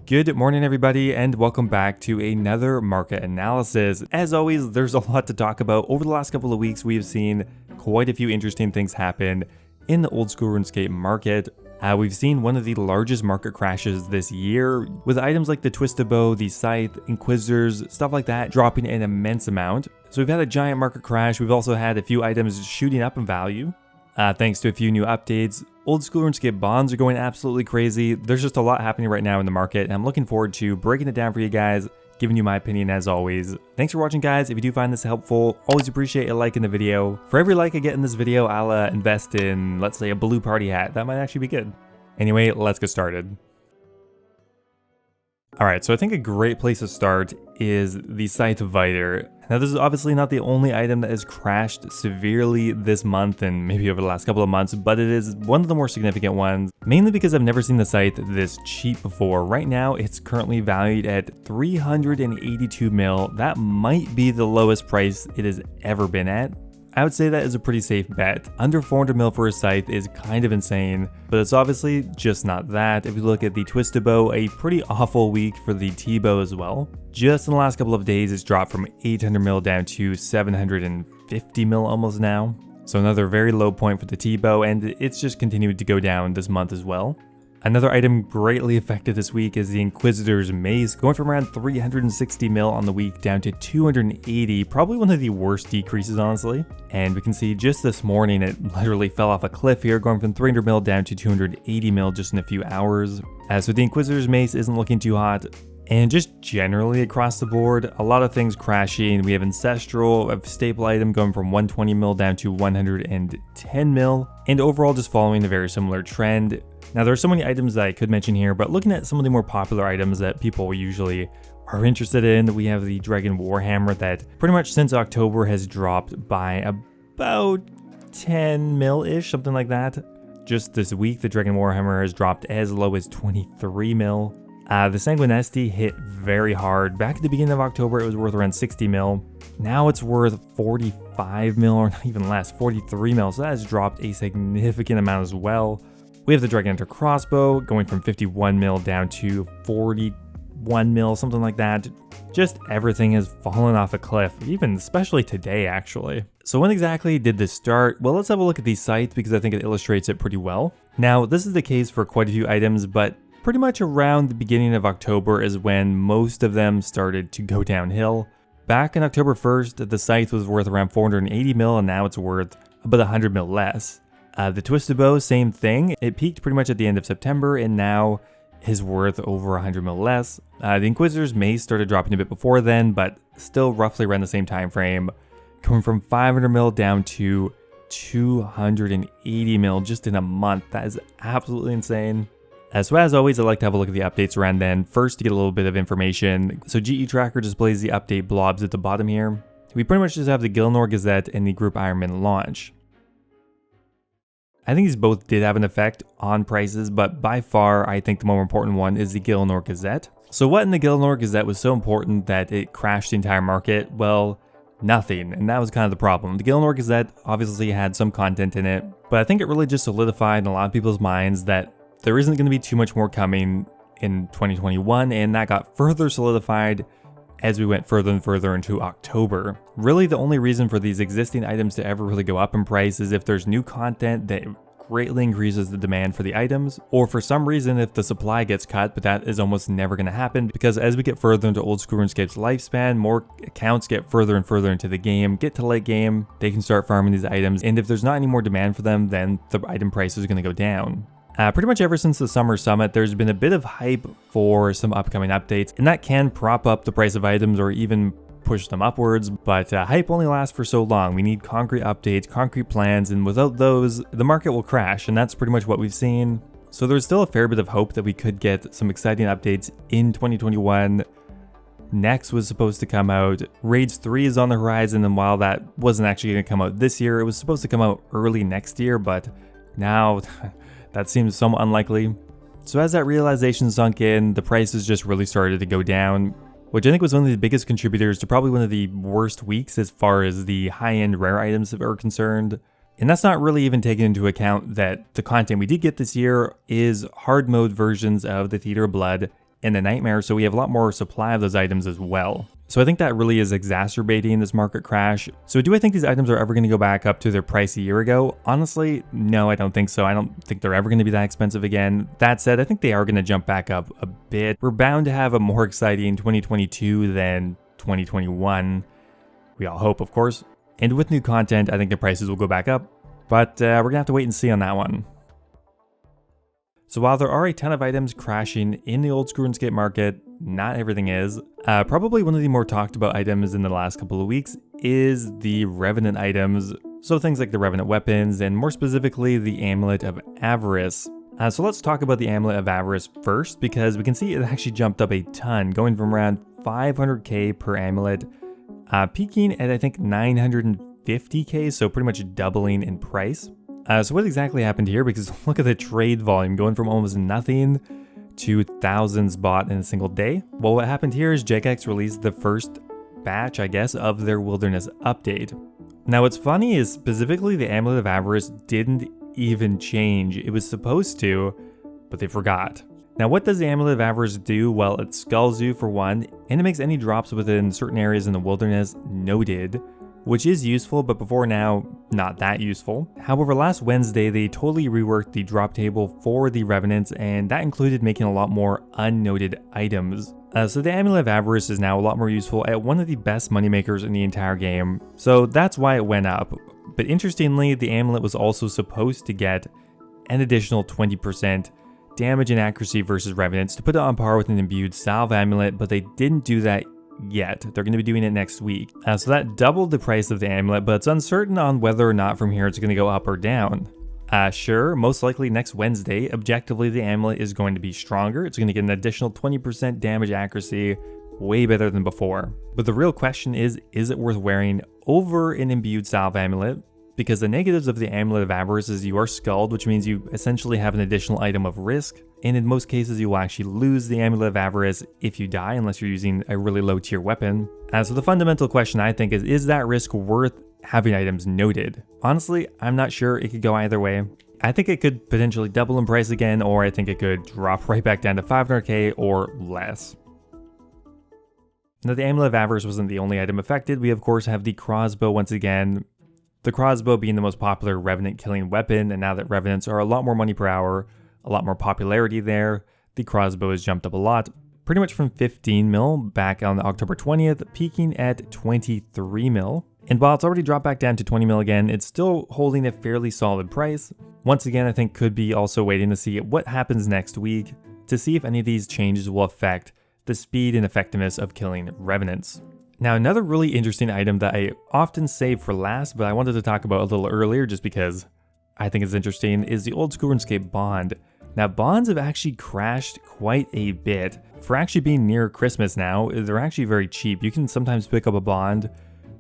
Good morning everybody and welcome back to another market analysis. As always, there's a lot to talk about. Over the last couple of weeks, we have seen quite a few interesting things happen in the old school RuneScape market. We've seen one of the largest market crashes this year, with items like the Twisted Bow, the Scythe, Inquisitors, stuff like that dropping an immense amount. So we've had a giant market crash. We've also had a few items shooting up in value. Thanks to a few new updates. Old school RuneScape bonds are going absolutely crazy. There's just a lot happening right now in the market, and I'm looking forward to breaking it down for you guys, giving you my opinion as always. Thanks for watching, guys. If you do find this helpful, always appreciate a like in the video. For every like I get in this video, I'll invest in, let's say, a blue party hat. That might actually be good. Anyway, let's get started. Alright, so I think a great place to start is the Scythe Viter. Now this is obviously not the only item that has crashed severely this month and maybe over the last couple of months, but it is one of the more significant ones, mainly because I've never seen the Scythe this cheap before. Right now it's currently valued at 382 mil. That might be the lowest price it has ever been at. I would say that is a pretty safe bet. Under 400 mil for a Scythe is kind of insane, but it's obviously just not that. If you look at the Twisted Bow, a pretty awful week for the T-Bow as well. Just in the last couple of days, it's dropped from 800 mil down to 750 mil almost now. So another very low point for the T-Bow, and it's just continued to go down this month as well. Another item greatly affected this week is the Inquisitor's Mace, going from around 360 mil on the week down to 280, probably one of the worst decreases honestly. And we can see just this morning it literally fell off a cliff here, going from 300 mil down to 280 mil just in a few hours. So the Inquisitor's Mace isn't looking too hot. And just generally across the board, a lot of things crashing. We have Ancestral, a staple item going from 120 mil down to 110 mil, and overall just following a very similar trend. Now there are so many items that I could mention here, but looking at some of the more popular items that people usually are interested in, we have the Dragon Warhammer that pretty much since October has dropped by about 10 mil-ish, something like that. Just this week, the Dragon Warhammer has dropped as low as 23 mil. The Sanguinesti hit very hard. Back at the beginning of October, it was worth around 60 mil. Now it's worth 45 mil, or not even less, 43 mil. So that has dropped a significant amount as well. We have the Dragon Hunter Crossbow going from 51 mil down to 41 mil, something like that. Just everything has fallen off a cliff, even especially today actually. So when exactly did this start? Well, let's have a look at the Scythe because I think it illustrates it pretty well. Now, this is the case for quite a few items, but pretty much around the beginning of October is when most of them started to go downhill. Back on October 1st, the Scythe was worth around 480 mil and now it's worth about 100 mil less. The Twisted Bow, same thing. It peaked pretty much at the end of September and now is worth over 100 mil less. The Inquisitor's Mace started dropping a bit before then, but still roughly around the same time frame, going from 500 mil down to 280 mil just in a month. That is absolutely insane. So as always, I like to have a look at the updates around then. First, to get a little bit of information. So GE Tracker displays the update blobs at the bottom here. We pretty much just have the Gilnor Gazette and the Group Ironman launch. I think these both did have an effect on prices, but by far, I think the more important one is the Gilnor Gazette. So what in the Gilnor Gazette was so important that it crashed the entire market? Well, nothing, and that was kind of the problem. The Gilnor Gazette obviously had some content in it, but I think it really just solidified in a lot of people's minds that there isn't going to be too much more coming in 2021, and that got further solidified as we went further and further into October. Really, the only reason for these existing items to ever really go up in price is if there's new content that greatly increases the demand for the items, or for some reason if the supply gets cut, but that is almost never going to happen because as we get further into Old School RuneScape's lifespan, more accounts get further and further into the game, get to late game, they can start farming these items, and if there's not any more demand for them, then the item price is going to go down. Pretty much ever since the Summer Summit, there's been a bit of hype for some upcoming updates, and that can prop up the price of items or even push them upwards, but hype only lasts for so long. We need concrete updates, concrete plans, and without those, the market will crash, and that's pretty much what we've seen. So there's still a fair bit of hope that we could get some exciting updates in 2021. Next was supposed to come out. Raids 3 is on the horizon, and while that wasn't actually going to come out this year, it was supposed to come out early next year, but now that seems somewhat unlikely. So as that realization sunk in, the prices just really started to go down, which I think was one of the biggest contributors to probably one of the worst weeks as far as the high-end rare items are concerned. And that's not really even taking into account that the content we did get this year is hard mode versions of the Theater of Blood and the nightmare, so we have a lot more supply of those items as well. So I think that really is exacerbating this market crash. So do I think these items are ever going to go back up to their price a year ago? Honestly, no, I don't think so. I don't think they're ever going to be that expensive again. That said, I think they are going to jump back up a bit. We're bound to have a more exciting 2022 than 2021. We all hope, of course. And with new content, I think the prices will go back up, but we're going to have to wait and see on that one. So while there are a ton of items crashing in the Oldschool Runescape market, not everything is. Probably one of the more talked about items in the last couple of weeks is the Revenant items. So things like the Revenant weapons, and more specifically, the amulet of avarice. So let's talk about the amulet of avarice first, because we can see it actually jumped up a ton, going from around 500k per amulet, peaking at I think 950k, so pretty much doubling in price. So what exactly happened here? Because look at the trade volume going from almost nothing to thousands bought in a single day. Well, what happened here is Jagex released the first batch, I guess, of their wilderness update. Now what's funny is specifically the amulet of avarice didn't even change. It was supposed to, but they forgot. Now what does the amulet of avarice do? Well, it skulls you for one, and it makes any drops within certain areas in the wilderness noted, which is useful, but before now, not that useful. However, last Wednesday, they totally reworked the drop table for the Revenants, and that included making a lot more unnoted items. So the Amulet of Avarice is now a lot more useful at one of the best moneymakers in the entire game, so that's why it went up. But interestingly, the amulet was also supposed to get an additional 20% damage and accuracy versus Revenants to put it on par with an imbued salve amulet, but they didn't do that yet. They're going to be doing it next week. So that doubled the price of the amulet, but it's uncertain on whether or not from here it's going to go up or down. Sure, most likely next Wednesday, objectively the amulet is going to be stronger. It's going to get an additional 20% damage accuracy, way better than before. But the real question is it worth wearing over an imbued salve amulet? Because the negatives of the Amulet of Avarice is you are skulled, which means you essentially have an additional item of risk, and in most cases you will actually lose the Amulet of Avarice if you die, unless you're using a really low tier weapon. So the fundamental question I think is that risk worth having items noted? Honestly, I'm not sure. It could go either way. I think it could potentially double in price again, or I think it could drop right back down to 500k or less. Now the Amulet of Avarice wasn't the only item affected. We of course have the crossbow once again. The crossbow being the most popular Revenant killing weapon, and now that Revenants are a lot more money per hour, a lot more popularity there, the crossbow has jumped up a lot, pretty much from 15 mil back on October 20th, peaking at 23 mil. And while it's already dropped back down to 20 mil again, it's still holding a fairly solid price. Once again, I think could be also waiting to see what happens next week to see if any of these changes will affect the speed and effectiveness of killing Revenants. Now, another really interesting item that I often save for last, but I wanted to talk about a little earlier just because I think it's interesting, is the Oldschool Runescape Bond. Now, bonds have actually crashed quite a bit. For actually being near Christmas now, they're actually very cheap. You can sometimes pick up a bond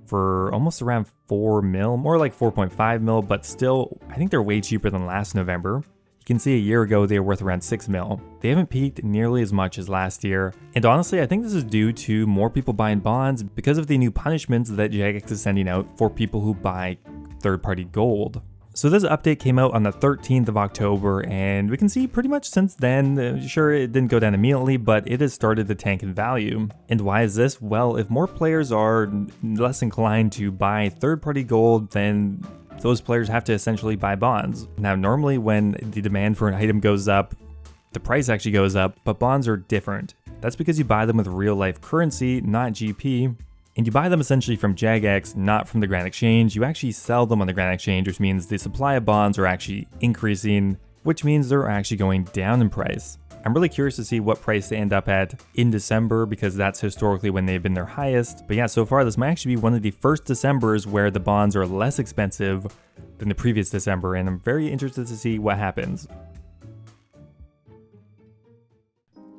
for almost around 4 mil, more like 4.5 mil, but still, I think they're way cheaper than last November. You can see a year ago they were worth around 6 mil. They haven't peaked nearly as much as last year. And honestly, I think this is due to more people buying bonds because of the new punishments that Jagex is sending out for people who buy third-party gold. So this update came out on the 13th of October, and we can see pretty much since then, sure it didn't go down immediately, but it has started to tank in value. And why is this? Well, if more players are less inclined to buy third-party gold, then those players have to essentially buy bonds. Now, normally when the demand for an item goes up, the price actually goes up, but bonds are different. That's because you buy them with real life currency, not GP, and you buy them essentially from Jagex, not from the Grand Exchange. You actually sell them on the Grand Exchange, which means the supply of bonds are actually increasing, which means they're actually going down in price. I'm really curious to see what price they end up at in December, because that's historically when they've been their highest. But yeah, so far this might actually be one of the first Decembers where the bonds are less expensive than the previous December, and I'm very interested to see what happens.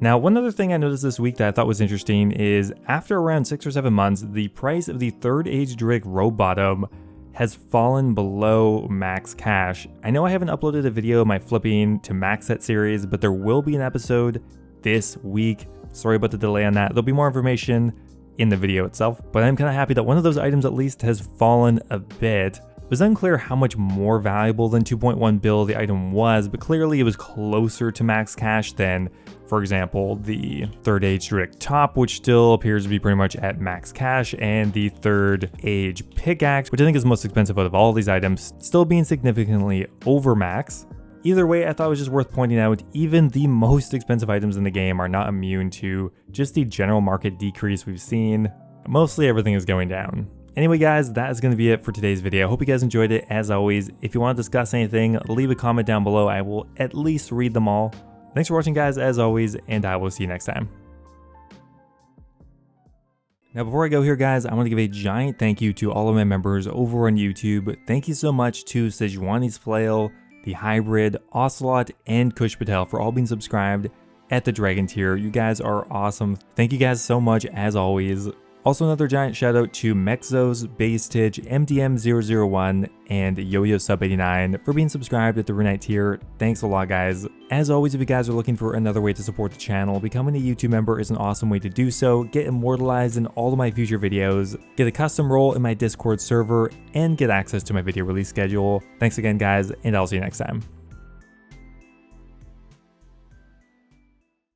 Now, one other thing I noticed this week that I thought was interesting is after around 6 or 7 months, the price of the third age Druidic robe bottom has fallen below max cash. I know I haven't uploaded a video of my flipping to max set series, but there will be an episode this week. Sorry about the delay on that. There'll be more information in the video itself, but I'm kind of happy that one of those items at least has fallen a bit. It was unclear how much more valuable than 2.1 bill the item was, but clearly it was closer to max cash than, for example, the third age Druidic top, which still appears to be pretty much at max cash, and the third age pickaxe, which I think is the most expensive out of all these items, still being significantly over max. Either way, I thought it was just worth pointing out, even the most expensive items in the game are not immune to just the general market decrease we've seen. Mostly everything is going down. Anyway guys, that is going to be it for today's video. I hope you guys enjoyed it. As always, if you want to discuss anything, leave a comment down below. I will at least read them all. Thanks for watching guys, as always, and I will see you next time. Now before I go here guys, I want to give a giant thank you to all of my members over on YouTube. Thank you so much to Sejuani's Flail, the Hybrid, Ocelot, and Kush Patel for all being subscribed at the Dragon tier. You guys are awesome. Thank you guys so much as always. Also another giant shout out to Mexos, Basetich, MDM001, and Yo-Yo Sub 89 for being subscribed at the Revenant tier. Thanks a lot guys. As always, if you guys are looking for another way to support the channel, becoming a YouTube member is an awesome way to do so. Get immortalized in all of my future videos, get a custom role in my Discord server, and get access to my video release schedule. Thanks again guys, and I'll see you next time.